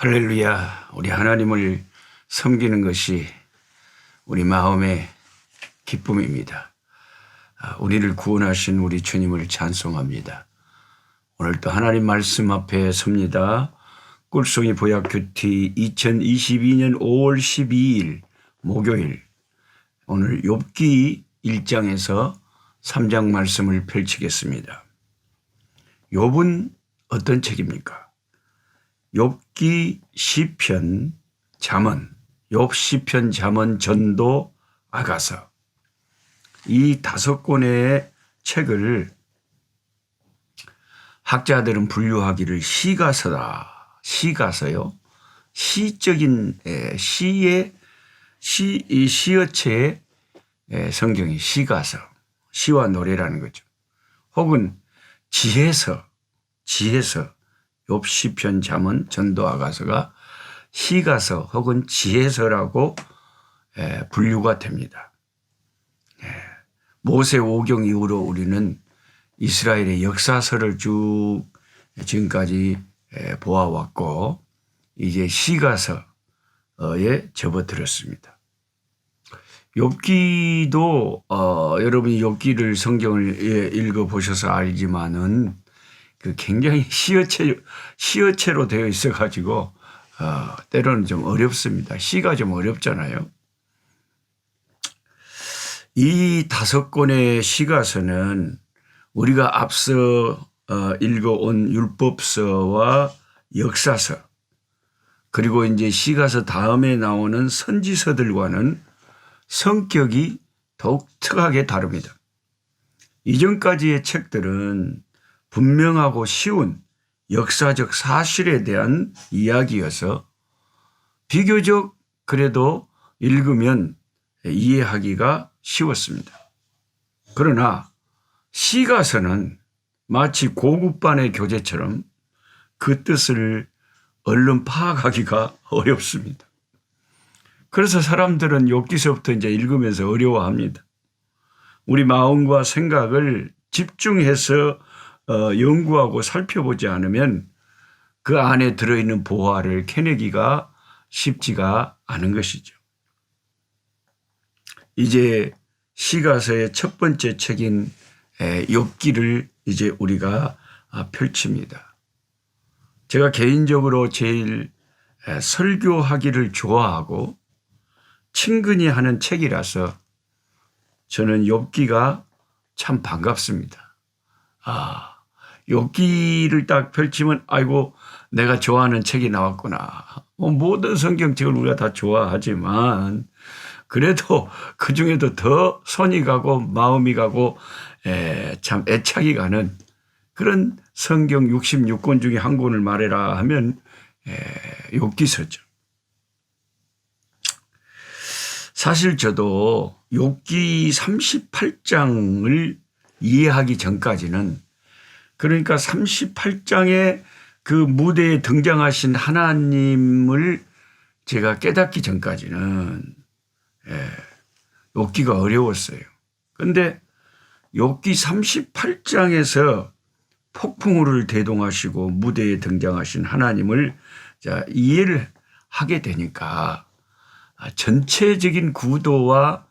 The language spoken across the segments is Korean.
할렐루야. 우리 하나님을 섬기는 것이 우리 마음의 기쁨입니다. 우리를 구원하신 우리 주님을 찬송합니다. 오늘 또 하나님 말씀 앞에 섭니다. 꿀송이 보약큐티 2022년 5월 12일 목요일, 오늘 욥기 1장에서 3장 말씀을 펼치겠습니다. 욥은 어떤 책입니까? 욥기, 시편, 잠언, 욥, 시편, 잠언, 전도, 아가서, 이 5권의 책을 학자들은 분류하기를 시가서다. 시가서요. 시적인 시어체의 성경이 시가서, 시와 노래라는 거죠. 혹은 지혜서, 욥, 시편, 잠언, 전도, 아가서가 시가서 혹은 지혜서라고 분류가 됩니다. 모세 오경 이후로 우리는 이스라엘의 역사서를 쭉 지금까지 보아왔고, 이제 시가서에 접어들었습니다. 욥기도 여러분이 욥기를 성경을 읽어보셔서 알지만은 굉장히 시어체로 되어 있어가지고 때로는 좀 어렵습니다. 시가 좀 어렵잖아요. 이 5권의 시가서는 우리가 앞서 읽어온 율법서와 역사서, 그리고 이제 시가서 다음에 나오는 선지서들과는 성격이 독특하게 다릅니다. 이전까지의 책들은 분명하고 쉬운 역사적 사실에 대한 이야기여서 비교적 그래도 읽으면 이해하기가 쉬웠습니다. 그러나 시가서는 마치 고급반의 교재처럼 그 뜻을 얼른 파악하기가 어렵습니다. 그래서 사람들은 욥기서부터 이제 읽으면서 어려워합니다. 우리 마음과 생각을 집중해서 연구하고 살펴보지 않으면 그 안에 들어있는 보화를 캐내기가 쉽지가 않은 것이죠. 이제 시가서의 첫 번째 책인 욥기를 이제 우리가 펼칩니다. 제가 개인적으로 제일 설교하기를 좋아하고 친근히 하는 책이라서 저는 욥기가 참 반갑습니다. 욥기를 딱 펼치면 아이고 내가 좋아하는 책이 나왔구나. 모든 성경책을 우리가 다 좋아하지만 그래도 그중에도 더 손이 가고 마음이 가고 참 애착이 가는 그런 성경 66권 중에 한 권을 말해라 하면 욥기서죠. 사실 저도 욥기 38장을 이해하기 전까지는, 그러니까 38장의 그 무대에 등장하신 하나님을 제가 깨닫기 전까지는 욥기가 어려웠어요. 그런데 욥기 38장에서 폭풍우를 대동하시고 무대에 등장하신 하나님을 이해를 하게 되니까 전체적인 구도와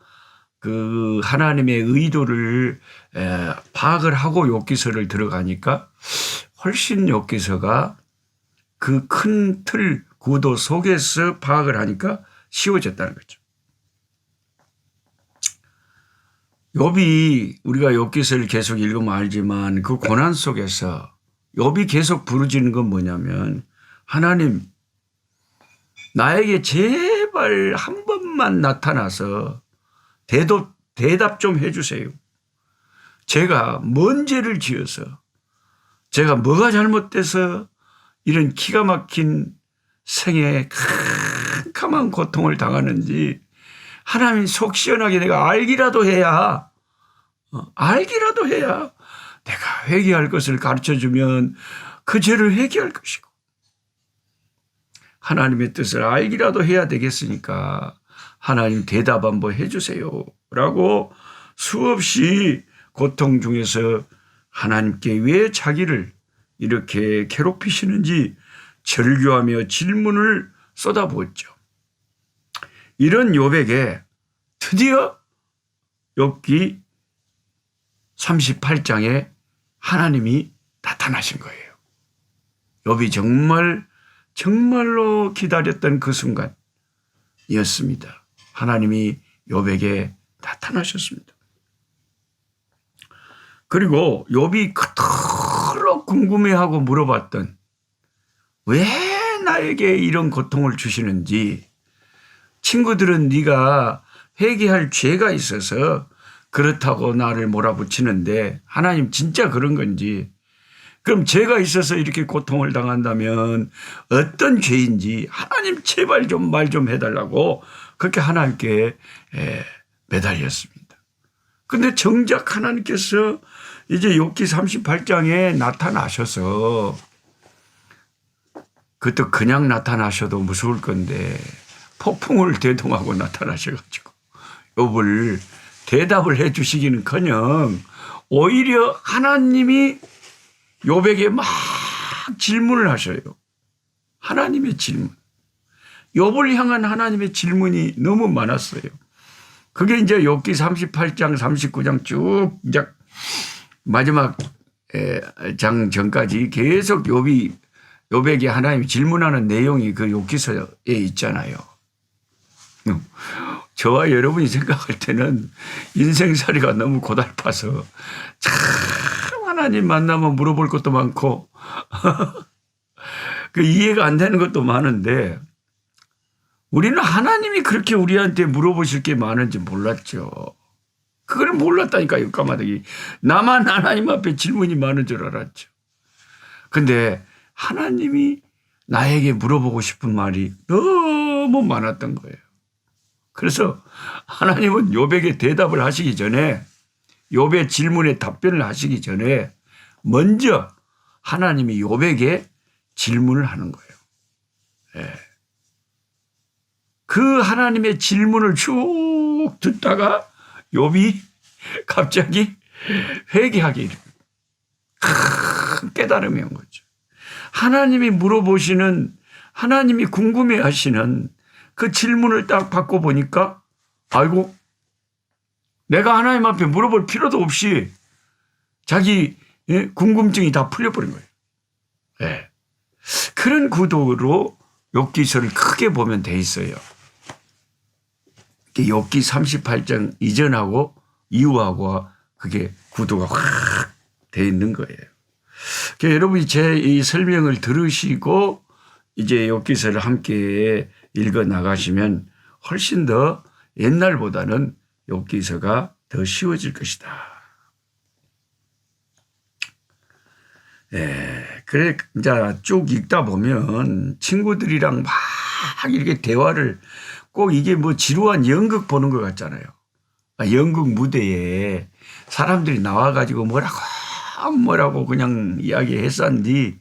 그 하나님의 의도를 파악을 하고 욥기서를 들어가니까 훨씬 욥기서가 그 큰 틀 구도 속에서 파악을 하니까 쉬워졌다는 거죠. 욥이, 우리가 욥기서를 계속 읽으면 알지만 그 고난 속에서 욥이 계속 부르짖는 건 뭐냐면, 하나님 나에게 제발 한 번만 나타나서 대답 좀 해주세요. 제가 뭔 죄를 지어서, 제가 뭐가 잘못돼서 이런 기가 막힌 생에 캄캄한 고통을 당하는지 하나님 속 시원하게 내가 알기라도 해야 내가 회개할 것을 가르쳐주면 그 죄를 회개할 것이고, 하나님의 뜻을 알기라도 해야 되겠으니까 하나님 대답 한번 해주세요 라고 수없이 고통 중에서 하나님께 왜 자기를 이렇게 괴롭히시는지 절규하며 질문을 쏟아부었죠. 이런 욥에게 드디어 욥기 38장에 하나님이 나타나신 거예요. 욥이 정말로 기다렸던 그 순간이었습니다. 하나님이 욥에게 나타나셨습니다. 그리고 욥이 그토록 궁금해하고 물어봤던 왜 나에게 이런 고통을 주시는지, 친구들은 네가 회개할 죄가 있어서 그렇다고 나를 몰아붙이는데 하나님 진짜 그런 건지, 그럼 죄가 있어서 이렇게 고통을 당한다면 어떤 죄인지 하나님 제발 좀 말 좀 해달라고 그렇게 하나님께 매달렸습니다. 근데 정작 하나님께서 이제 욥기 38장에 나타나셔서, 그것도 그냥 나타나셔도 무서울 건데 폭풍을 대동하고 나타나셔가지고 욥을 대답을 해 주시기는커녕 오히려 하나님이 욥에게 막 질문을 하셔요. 하나님의 질문. 욥을 향한 하나님의 질문이 너무 많았어요. 그게 이제 욥기 38장, 39장 쭉 이제 마지막 장 전까지 계속 욥에게 하나님이 질문하는 내용이 그 욥기서에 있잖아요. 저와 여러분이 생각할 때는 인생살이가 너무 고달파서 참 하나님 만나면 물어볼 것도 많고 그 이해가 안 되는 것도 많은데, 우리는 하나님이 그렇게 우리한테 물어보실 게 많은지 몰랐죠. 그걸 몰랐다니까요. 까마득이. 나만 하나님 앞에 질문이 많은 줄 알았죠. 근데 하나님이 나에게 물어보고 싶은 말이 너무 많았던 거예요. 그래서 하나님은 욥에게 대답을 하시기 전에, 욥의 질문에 답변을 하시기 전에 먼저 하나님이 욥에게 질문을 하는 거예요. 그 하나님의 질문을 쭉 듣다가 욥이 갑자기 회개하게 이릅니다. 큰 깨달음이 온 거죠. 하나님이 물어보시는, 하나님이 궁금해하시는 그 질문을 딱 받고 보니까 아이고, 내가 하나님 앞에 물어볼 필요도 없이 자기 궁금증이 다 풀려버린 거예요. 그런 구도로 욥기서를 크게 보면 돼 있어요. 욥기 38장 이전하고 이후하고 그게 구도가 확 돼 있는 거예요. 그러니까 여러분이 제 이 설명을 들으시고 이제 욥기서를 함께 읽어 나가시면 훨씬 더 옛날보다는 욥기서가 더 쉬워질 것이다. 그래, 이제 쭉 읽다 보면 친구들이랑 막 이렇게 대화를, 꼭 이게 뭐 지루한 연극 보는 것 같잖아요. 연극 무대에 사람들이 나와가지고 뭐라고 그냥 이야기했었는데,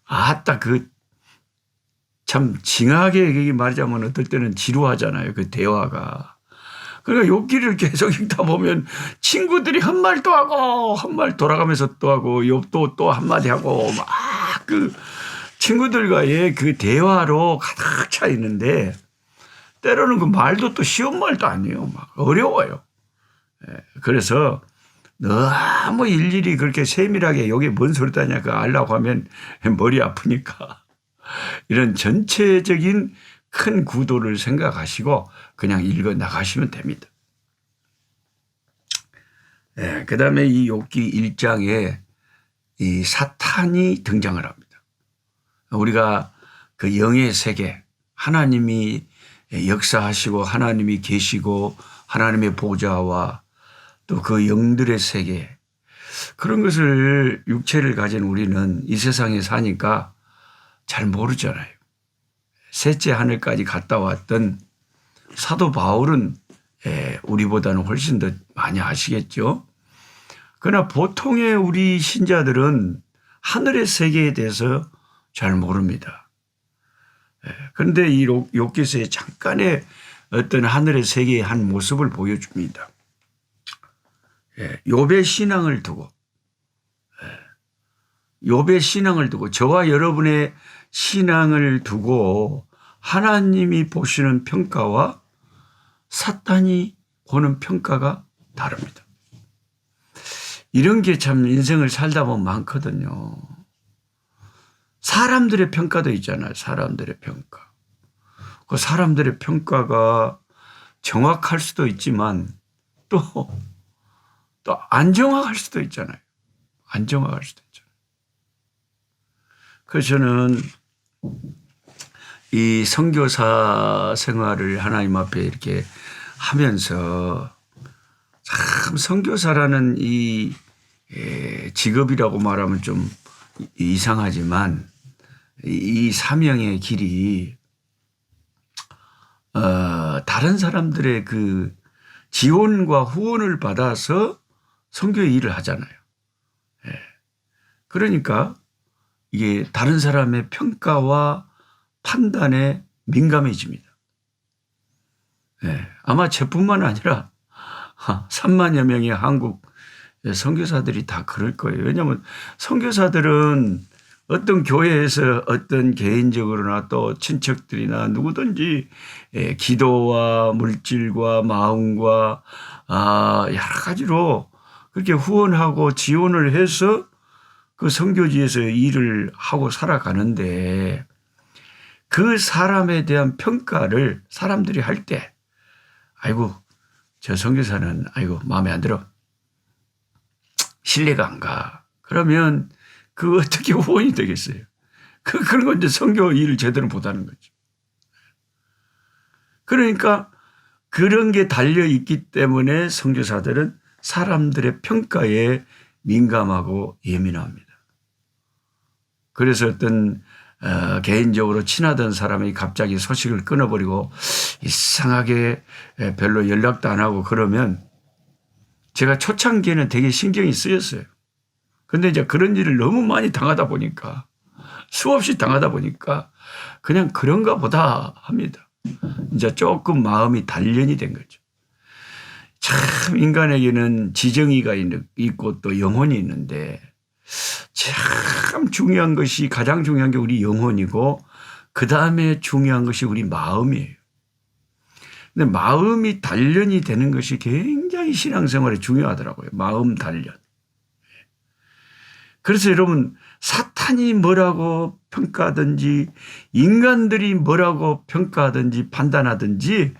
아따, 참 징하게 말하자면 어떨 때는 지루하잖아요. 그 대화가. 그러니까 욥기를 계속 읽다 보면 친구들이 한 말 또 하고 한 말 돌아가면서 또 하고 욥도 또 한마디 하고 막 그 친구들과의 그 대화로 가득 차 있는데, 때로는 그 말도 또 쉬운 말도 아니에요. 막 어려워요. 그래서 너무 일일이 그렇게 세밀하게 여기 뭔 소리다냐 그 알라고 하면 머리 아프니까 이런 전체적인 큰 구도를 생각하시고 그냥 읽어 나가시면 됩니다. 그 다음에 이 욥기 1장에 이 사탄이 등장을 합니다. 우리가 그 영의 세계, 하나님이 역사하시고 하나님이 계시고 하나님의 보좌와 또 그 영들의 세계, 그런 것을 육체를 가진 우리는 이 세상에 사니까 잘 모르잖아요. 셋째 하늘까지 갔다 왔던 사도 바울은 우리보다는 훨씬 더 많이 아시겠죠. 그러나 보통의 우리 신자들은 하늘의 세계에 대해서 잘 모릅니다. 그런데 이 욥기서에 잠깐의 어떤 하늘의 세계의 한 모습을 보여줍니다. 욥의 신앙을 두고, 욥의 신앙을 두고 저와 여러분의 신앙을 두고 하나님이 보시는 평가와 사탄이 보는 평가가 다릅니다. 이런 게 참 인생을 살다 보면 많거든요. 사람들의 평가도 있잖아요. 사람들의 평가. 그 사람들의 평가가 정확할 수도 있지만 또 안 정확할 수도 있잖아요. 안 정확할 수도 있잖아요. 그래서 저는 이 선교사 생활을 하나님 앞에 이렇게 하면서 참 선교사라는 이 직업이라고 말하면 좀 이상하지만 이 사명의 길이 다른 사람들의 그 지원과 후원을 받아서 선교의 일을 하잖아요. 그러니까 이게 다른 사람의 평가와 판단에 민감해집니다. 아마 저뿐만 아니라 3만여 명의 한국 선교사들이 다 그럴 거예요. 왜냐하면 선교사들은 어떤 교회에서 어떤 개인적으로나 또 친척들이나 누구든지 기도와 물질과 마음과 여러 가지로 그렇게 후원하고 지원을 해서 그 선교지에서 일을 하고 살아가는데 그 사람에 대한 평가를 사람들이 할 때 아이고 저 선교사는 아이고 마음에 안 들어. 신뢰가 안 가. 그러면 그 어떻게 후원이 되겠어요? 그런 건 이제 선교 일을 제대로 못하는 거죠. 그러니까 그런 게 달려 있기 때문에 선교사들은 사람들의 평가에 민감하고 예민합니다. 그래서 어떤 개인적으로 친하던 사람이 갑자기 소식을 끊어버리고 이상하게 별로 연락도 안 하고 그러면 제가 초창기에는 되게 신경이 쓰였어요. 근데 이제 그런 일을 너무 많이 당하다 보니까 수없이 당하다 보니까 그냥 그런가 보다 합니다. 이제 조금 마음이 단련이 된 거죠. 참 인간에게는 지정의가 있고 또 영혼이 있는데 참 중요한 것이 가장 중요한 게 우리 영혼이고 그 다음에 중요한 것이 우리 마음이에요. 근데 마음이 단련이 되는 것이 굉장히 신앙생활에 중요하더라고요. 마음 단련. 그래서 여러분 사탄이 뭐라고 평가하든지 인간들이 뭐라고 평가하든지 판단하든지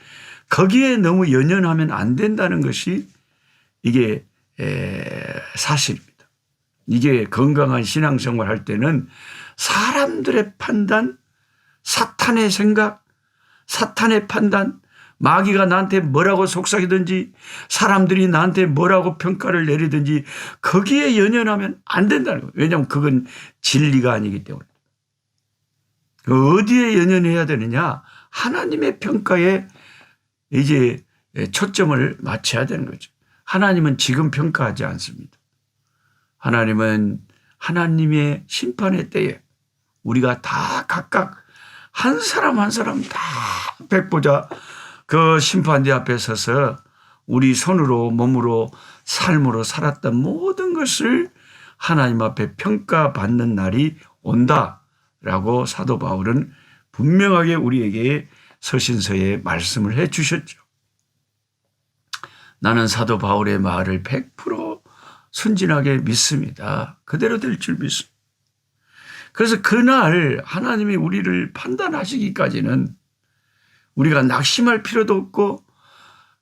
거기에 너무 연연하면 안 된다는 것이 이게 사실입니다. 이게 건강한 신앙생활 할 때는 사람들의 판단, 사탄의 생각, 사탄의 판단, 마귀가 나한테 뭐라고 속삭이든지 사람들이 나한테 뭐라고 평가를 내리든지 거기에 연연하면 안 된다는 거예요. 왜냐하면 그건 진리가 아니기 때문에. 어디에 연연해야 되느냐? 하나님의 평가에 이제 초점을 맞춰야 되는 거죠. 하나님은 지금 평가하지 않습니다. 하나님은 하나님의 심판의 때에 우리가 다 각각 한 사람 한 사람 다 백보자 그 심판대 앞에 서서 우리 손으로 몸으로 삶으로 살았던 모든 것을 하나님 앞에 평가받는 날이 온다라고 사도 바울은 분명하게 우리에게 서신서에 말씀을 해 주셨죠. 나는 사도 바울의 말을 100% 순진하게 믿습니다. 그대로 될 줄 믿습니다. 그래서 그날 하나님이 우리를 판단하시기까지는 우리가 낙심할 필요도 없고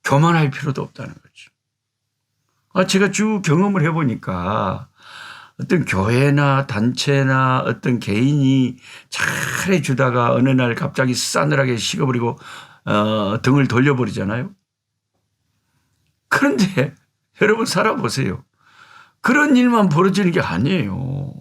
교만할 필요도 없다는 거죠. 제가 쭉 경험을 해보니까 어떤 교회나 단체나 어떤 개인이 잘해주다가 어느 날 갑자기 싸늘하게 식어버리고 등을 돌려버리잖아요. 그런데 여러분 살아보세요. 그런 일만 벌어지는 게 아니에요.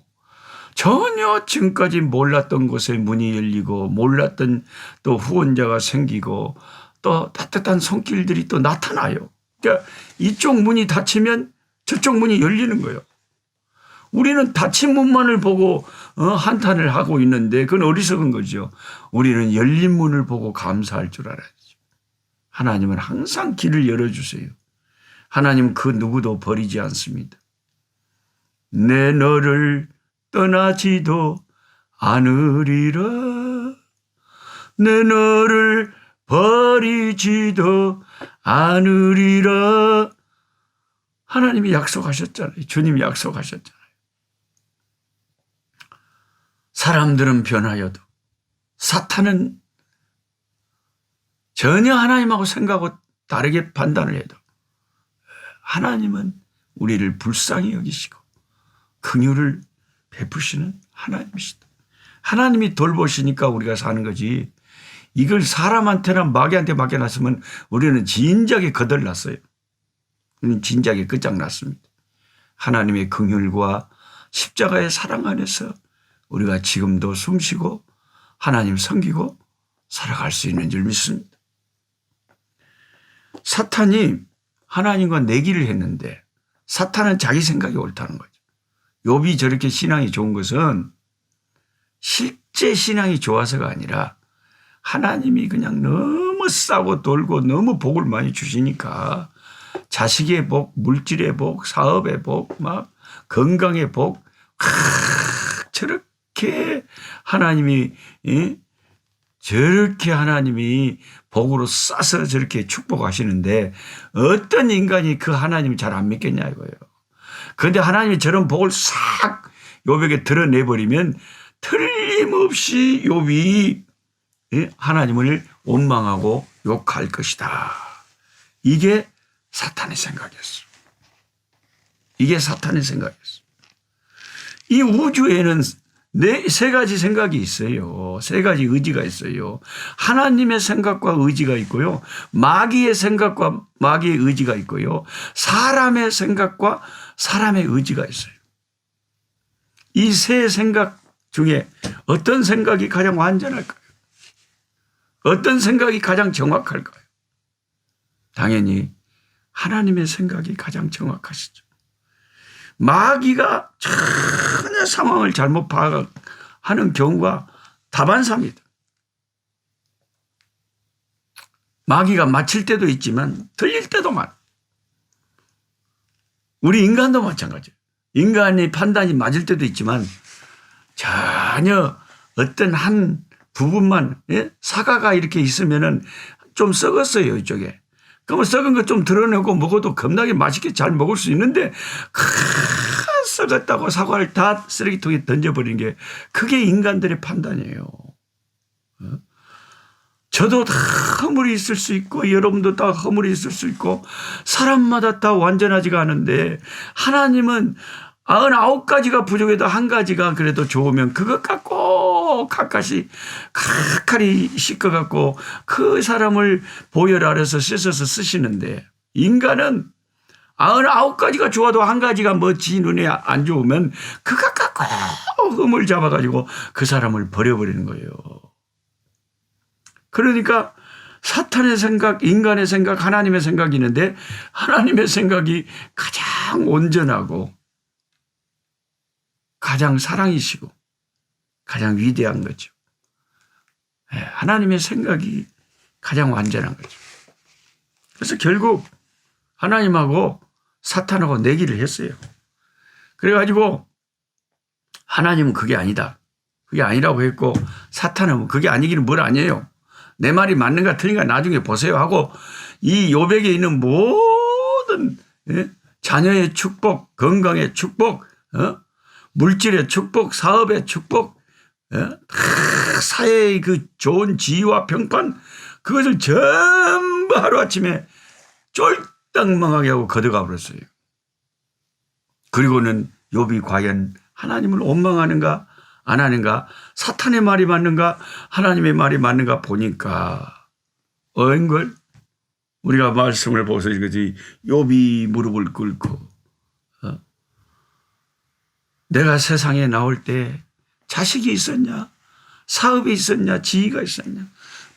전혀 지금까지 몰랐던 곳에 문이 열리고 몰랐던 또 후원자가 생기고 또 따뜻한 손길들이 또 나타나요. 그러니까 이쪽 문이 닫히면 저쪽 문이 열리는 거예요. 우리는 닫힌 문만을 보고 한탄을 하고 있는데 그건 어리석은 거죠. 우리는 열린 문을 보고 감사할 줄 알아야죠. 하나님은 항상 길을 열어주세요. 하나님은 그 누구도 버리지 않습니다. 내 너를 떠나지도 않으리라. 내 너를 버리지도 않으리라. 하나님이 약속하셨잖아요. 주님이 약속하셨잖아요. 사람들은 변하여도 사탄은 전혀 하나님하고 생각하고 다르게 판단을 해도 하나님은 우리를 불쌍히 여기시고 긍휼을 베푸시는 하나님이시다. 하나님이 돌보시니까 우리가 사는 거지. 이걸 사람한테나 마귀한테 맡겨놨으면 우리는 진작에 거덜났어요. 우리는 진작에 끝장났습니다. 하나님의 긍휼과 십자가의 사랑 안에서 우리가 지금도 숨쉬고 하나님 섬기고 살아갈 수 있는 줄 믿습니다. 사탄이 하나님과 내기를 했는데 사탄은 자기 생각이 옳다는 거죠. 욥이 저렇게 신앙이 좋은 것은 실제 신앙이 좋아서가 아니라 하나님이 그냥 너무 싸고 돌고 너무 복을 많이 주시니까 자식의 복, 물질의 복, 사업의 복, 막 건강의 복, 저렇게 하나님이 저렇게 하나님이 복으로 싸서 저렇게 축복하시는데 어떤 인간이 그 하나님을 잘 안 믿겠냐 이거예요. 그런데 하나님이 저런 복을 싹 욥에게 드러내버리면 틀림없이 욥이 하나님을 원망하고 욕할 것이다. 이게 사탄의 생각이었어. 이게 사탄의 생각이었어. 이 우주에는 세 가지 생각이 있어요. 세 가지 의지가 있어요. 하나님의 생각과 의지가 있고요. 마귀의 생각과 마귀의 의지가 있고요. 사람의 생각과 사람의 의지가 있어요. 이 세 생각 중에 어떤 생각이 가장 완전할까요? 어떤 생각이 가장 정확할까요? 당연히 하나님의 생각이 가장 정확하시죠. 마귀가 전혀 상황을 잘못 파악하는 경우가 다반사입니다. 마귀가 맞힐 때도 있지만 틀릴 때도 많아요. 우리 인간도 마찬가지예요. 인간의 판단이 맞을 때도 있지만 전혀 어떤 한 부분만 사과가 이렇게 있으면은 좀 썩었어요 이쪽에. 그러면 썩은 거 좀 드러내고 먹어도 겁나게 맛있게 잘 먹을 수 있는데 썩었다고 사과를 다 쓰레기통에 던져버리는 게 그게 인간들의 판단이에요. 저도 다 허물이 있을 수 있고 여러분도 다 허물이 있을 수 있고 사람마다 다 완전하지가 않은데 하나님은 99가지가 부족해도 한 가지가 그래도 좋으면 그것 갖고 칼칼이 씻어갖고 그 사람을 보혈 아래서 씻어서 쓰시는데 인간은 99가지가 좋아도 한 가지가 뭐 지 눈에 안 좋으면 그것 갖고 흠을 잡아가지고 그 사람을 버려버리는 거예요. 그러니까 사탄의 생각, 인간의 생각, 하나님의 생각이 있는데 하나님의 생각이 가장 온전하고 가장 사랑이시고 가장 위대한 거죠. 하나님의 생각이 가장 완전한 거죠. 그래서 결국 하나님하고 사탄하고 내기를 했어요. 그래가지고 하나님은 그게 아니다. 그게 아니라고 했고 사탄은 그게 아니기는 뭘 아니에요. 내 말이 맞는가 틀린가 나중에 보세요 하고 이 욥에게 있는 모든 자녀의 축복, 건강의 축복, 물질의 축복, 사업의 축복, 사회의 그 좋은 지위와 평판 그것을 전부 하루아침에 쫄딱망하게 하고 걷어가 버렸어요. 그리고는 욥이 과연 하나님을 원망하는가 안 하는가 사탄의 말이 맞는가 하나님의 말이 맞는가 보니까 어인걸 우리가 말씀을 보서 이거지. 욥이 무릎을 꿇고 내가 세상에 나올 때 자식이 있었냐 사업이 있었냐 지위가 있었냐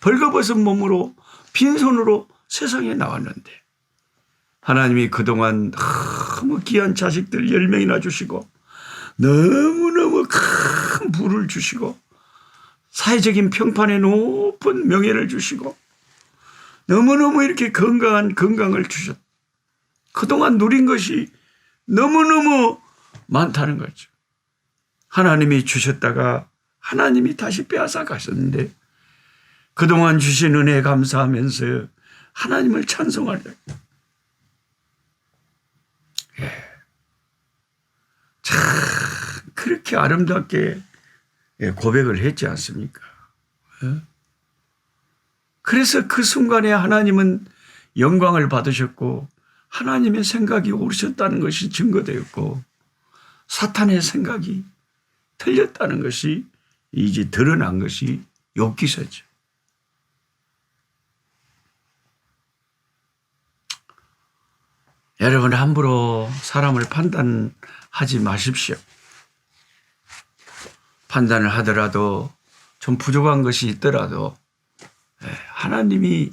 벌거벗은 몸으로 빈손으로 세상에 나왔는데 하나님이 그동안 너무 귀한 자식들 10명이나 주시고 너무너무 큰 부를 주시고 사회적인 평판에 높은 명예를 주시고 너무너무 이렇게 건강한 건강을 주셨. 그동안 누린 것이 너무너무 많다는 거죠. 하나님이 주셨다가 하나님이 다시 빼앗아 가셨는데 그동안 주신 은혜에 감사하면서 하나님을 찬송하려. 참 그렇게 아름답게 고백을 했지 않습니까? 그래서 그 순간에 하나님은 영광을 받으셨고 하나님의 생각이 옳으셨다는 것이 증거되었고 사탄의 생각이 틀렸다는 것이 이제 드러난 것이 욥기서죠. 여러분 함부로 사람을 판단하지 마십시오. 판단을 하더라도 좀 부족한 것이 있더라도 하나님이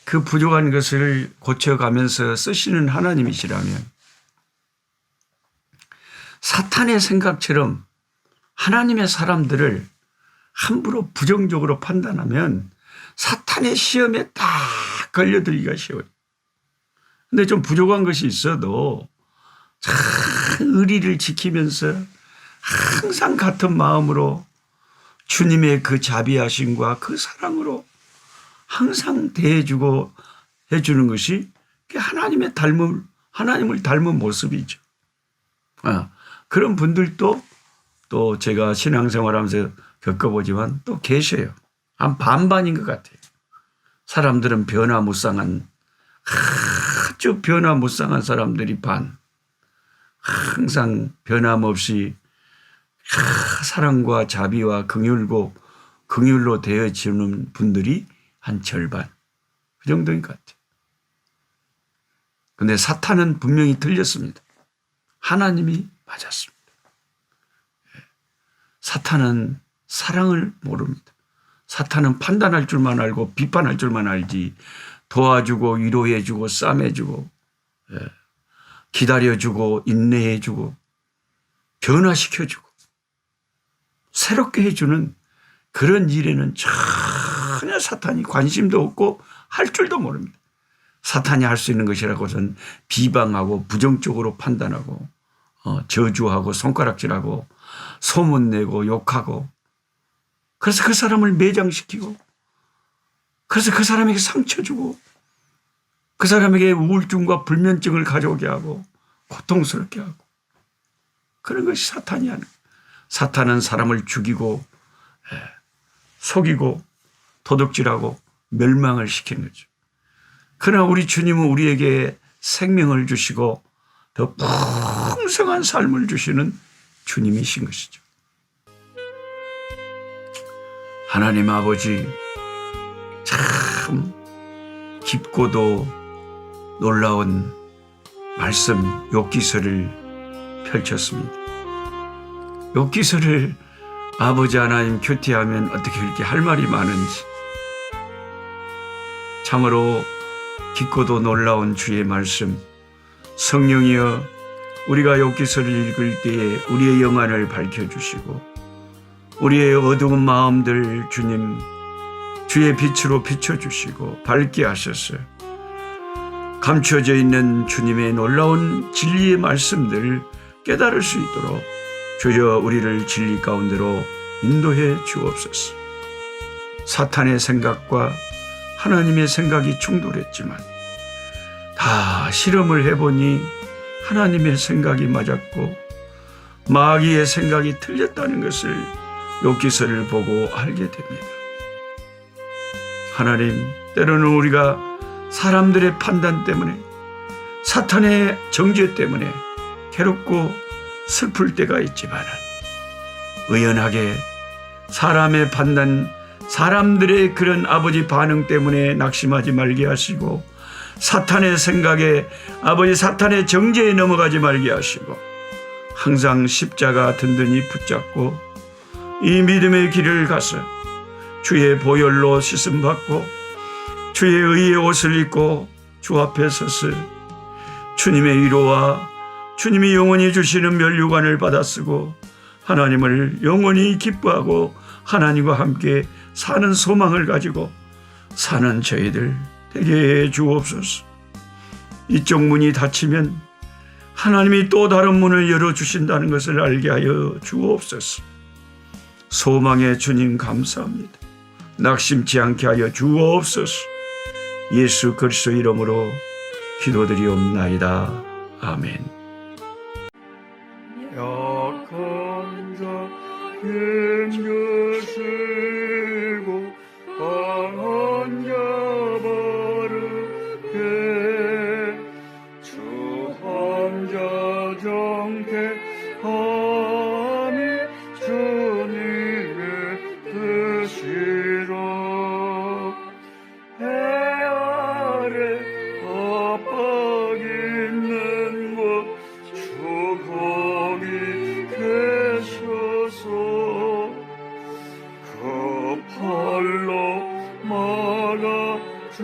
그 부족한 것을 고쳐가면서 쓰시는 하나님이시라면 사탄의 생각처럼 하나님의 사람들을 함부로 부정적으로 판단하면 사탄의 시험에 딱 걸려들기가 쉬워요. 근데 좀 부족한 것이 있어도 참 의리를 지키면서 항상 같은 마음으로 주님의 그 자비하심과 그 사랑으로 항상 대해주고 해주는 것이 하나님을 닮은 모습이죠. 그런 분들도 또 제가 신앙생활하면서 겪어보지만 또 계셔요. 한 반반인 것 같아요. 사람들은 변화무쌍한 아주 변화무쌍한 사람들이 반. 항상 변함없이 사랑과 자비와 긍휼로 대해주는 분들이 한 절반. 그 정도인 것 같아요. 그런데 사탄은 분명히 틀렸습니다. 하나님이 맞았습니다. 사탄은 사랑을 모릅니다. 사탄은 판단할 줄만 알고 비판할 줄만 알지 도와주고 위로해주고 싸매주고 기다려주고 인내해주고 변화시켜주고 새롭게 해주는 그런 일에는 전혀 사탄이 관심도 없고 할 줄도 모릅니다. 사탄이 할 수 있는 것이라고선 비방하고 부정적으로 판단하고 저주하고 손가락질하고 소문내고 욕하고 그래서 그 사람을 매장시키고 그래서 그 사람에게 상처 주고 그 사람에게 우울증과 불면증을 가져오게 하고 고통스럽게 하고 그런 것이 사탄이 하는 거예요. 사탄은 사람을 죽이고 속이고 도둑질하고 멸망을 시키는 거죠. 그러나 우리 주님은 우리에게 생명을 주시고 더 풍성한 삶을 주시는 주님이신 것이죠. 하나님 아버지 참 깊고도 놀라운 말씀 욥기서를 펼쳤습니다. 욥기서를 아버지 하나님 큐티하면 어떻게 이렇게 할 말이 많은지 참으로 깊고도 놀라운 주의 말씀 성령이여 우리가 욥기서를 읽을 때에 우리의 영안을 밝혀주시고 우리의 어두운 마음들 주님 주의 빛으로 비춰주시고 밝게 하셔서 감춰져 있는 주님의 놀라운 진리의 말씀들을 깨달을 수 있도록 주여 우리를 진리 가운데로 인도해 주옵소서. 사탄의 생각과 하나님의 생각이 충돌했지만 다 실험을 해보니 하나님의 생각이 맞았고 마귀의 생각이 틀렸다는 것을 욥기서를 보고 알게 됩니다. 하나님, 때로는 우리가 사람들의 판단 때문에 사탄의 정죄 때문에 괴롭고 슬플 때가 있지만 의연하게 사람의 판단, 사람들의 그런 아버지 반응 때문에 낙심하지 말게 하시고 사탄의 생각에 아버지 사탄의 정죄에 넘어가지 말게 하시고 항상 십자가 든든히 붙잡고 이 믿음의 길을 가서 주의 보혈로 씻음받고 주의 의의 옷을 입고 주 앞에 서서 주님의 위로와 주님이 영원히 주시는 면류관을 받아 쓰고 하나님을 영원히 기뻐하고 하나님과 함께 사는 소망을 가지고 사는 저희들 되게 해 주옵소서. 이쪽 문이 닫히면 하나님이 또 다른 문을 열어주신다는 것을 알게 하여 주옵소서. 소망의 주님 감사합니다. 낙심치 않게 하여 주옵소서. 예수 그리스도 이름으로 기도드리옵나이다. 아멘. 약한 자 힘주시고 강한 자 바르게 주 혼자 정케하니 주님의 뜻이라. 해 아래 압박 있는 곳 주 거기 계셔서 그 팔로 막아 주